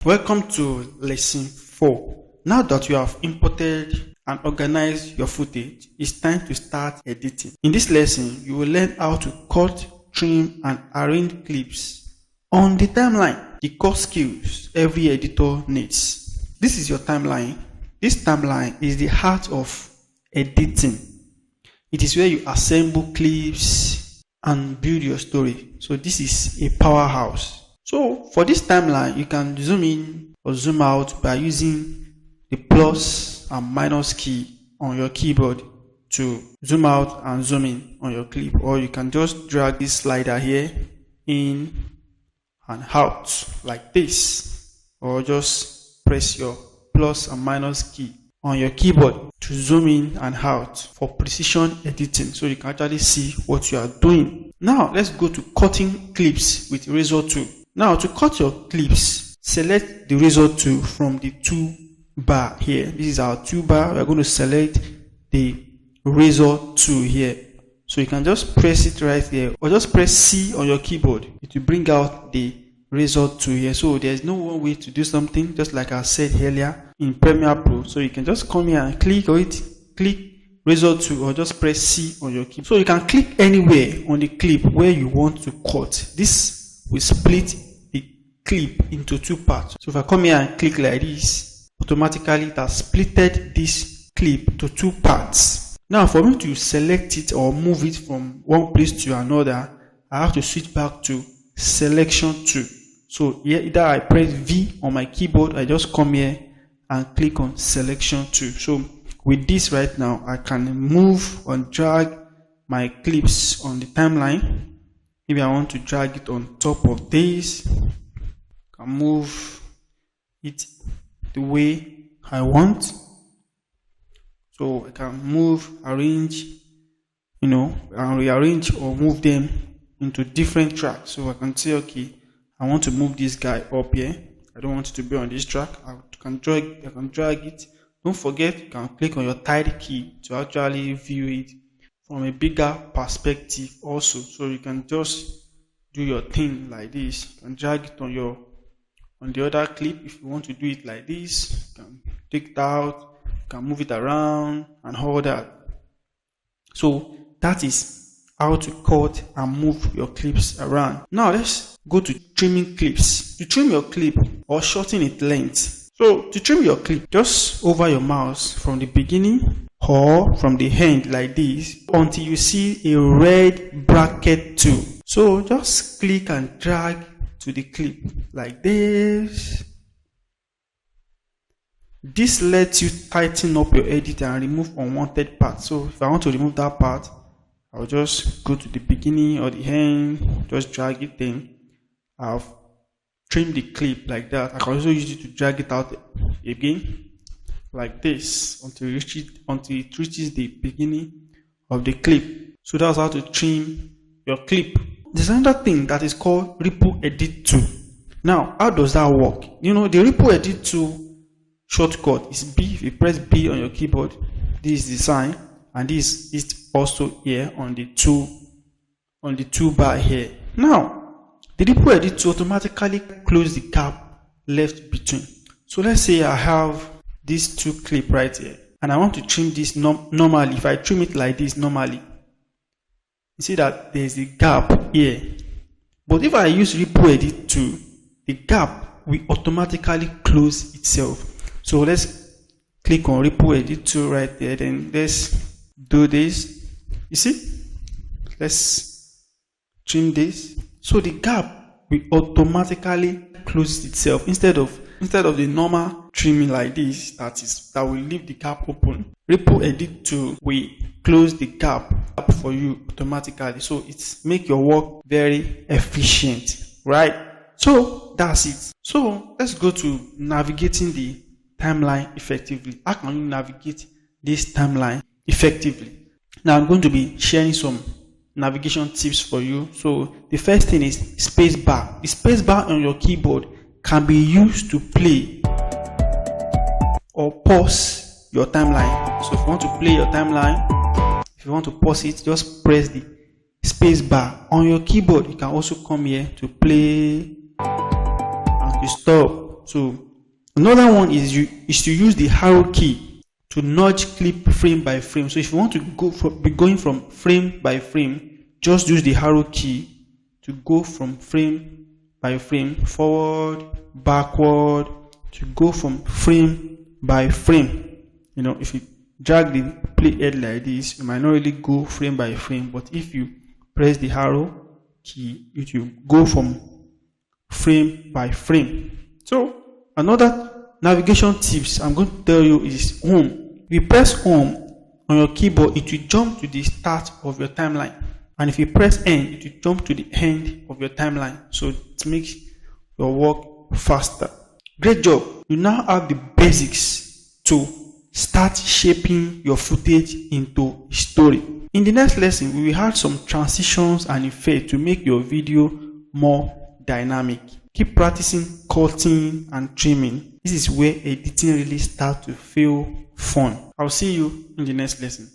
Welcome to lesson 4. Now that you have imported and organized your footage, it's time to start editing. In this lesson, you will learn how to cut, trim, and arrange clips on the timeline, the core skills every editor needs. This is your timeline. This timeline is the heart of editing. It is where you assemble clips and build your story. So this is a powerhouse. So for this timeline, you can zoom in or zoom out by using the plus and minus key on your keyboard to zoom out and zoom in on your clip, or you can just drag this slider here in and out like this, or just press your plus and minus key on your keyboard to zoom in and out for precision editing, so you can actually see what you are doing. Now let's go to cutting clips with razor tool. Now to cut your clips, select the razor tool from the toolbar here. This is our toolbar. We are going to select the razor tool here. So you can just press it right here, or just press C on your keyboard. It will bring out the razor tool here. So there's no one way to do something, just like I said earlier in Premiere Pro. So you can just come here and click on it, click razor tool, or just press C on your keyboard. So you can click anywhere on the clip where you want to cut. This will split the clip into two parts. So if I come here and click like this, automatically it has splitted this clip to two parts. Now for me to select it or move it from one place to another, I have to switch back to selection tool. So here either I press V on my keyboard, I just come here and click on selection tool. So with this right now, I can move and drag my clips on the timeline. Maybe I want to drag it on top of this. I can move it the way I want. So I can move, arrange, and rearrange or move them into different tracks. So I can say, okay, I want to move this guy up here. I don't want it to be on this track. I can drag it. Don't forget, you can click on your title key to actually view it from a bigger perspective also. So you can just do your thing like this. You can drag it on the other clip. If you want to do it like this, you can take it out, you can move it around and all that. So that is how to cut and move your clips around. Now let's go to trimming clips. To trim your clip or shorten its length. So to trim your clip, just over your mouse from the beginning or from the end like this until you see a red bracket tool. So just click and drag to the clip like this. This lets you tighten up your edit and remove unwanted parts. So if I want to remove that part, I'll just go to the beginning or the end, just drag it in. I've trimmed the clip like that. I can also use it to drag it out again like this until it reaches the beginning of the clip. So that's how to trim your clip. There's another thing that is called ripple edit tool. Now, how does that work? The ripple edit tool shortcut is B. If you press B on your keyboard, this is the sign, and this is also here on the toolbar here. Now, the ripple edit tool automatically close the gap left between. So let's say I have these two clip right here, and I want to trim this normally. If I trim it like this normally, you see that there's a gap here. But if I use ripple edit tool, the gap will automatically close itself. So let's click on ripple edit tool right there. Then let's do this. You see? Let's trim this. So the gap will automatically close itself instead of the normal trimming like this that will leave the gap open. Ripple edit tool will close the gap for you automatically, so it's make your work very efficient, right? So that's it. So let's go to navigating the timeline effectively. How can you navigate this timeline effectively? Now I'm going to be sharing some navigation tips for you. So the first thing is space bar. The space bar on your keyboard can be used to play or pause your timeline. So if you want to play your timeline, if you want to pause it, just press the space bar on your keyboard. You can also come here to play and to stop. So another one is to use the arrow key to nudge clip frame by frame. So if you want to be going from frame by frame, just use the arrow key to go from frame by frame, forward, backward, to go from frame by frame. If you drag the playhead like this, you might not really go frame by frame, but if you press the arrow key, it will go from frame by frame. So another navigation tips I'm going to tell you is home. If you press home on your keyboard, it will jump to the start of your timeline, and if you press end, it will jump to the end of your timeline, so it makes your work faster. Great job. You now have the basics to start shaping your footage into a story. In the next lesson, we will add some transitions and effects to make your video more dynamic. Keep practicing cutting and trimming. This is where editing really starts to feel fun. I'll see you in the next lesson.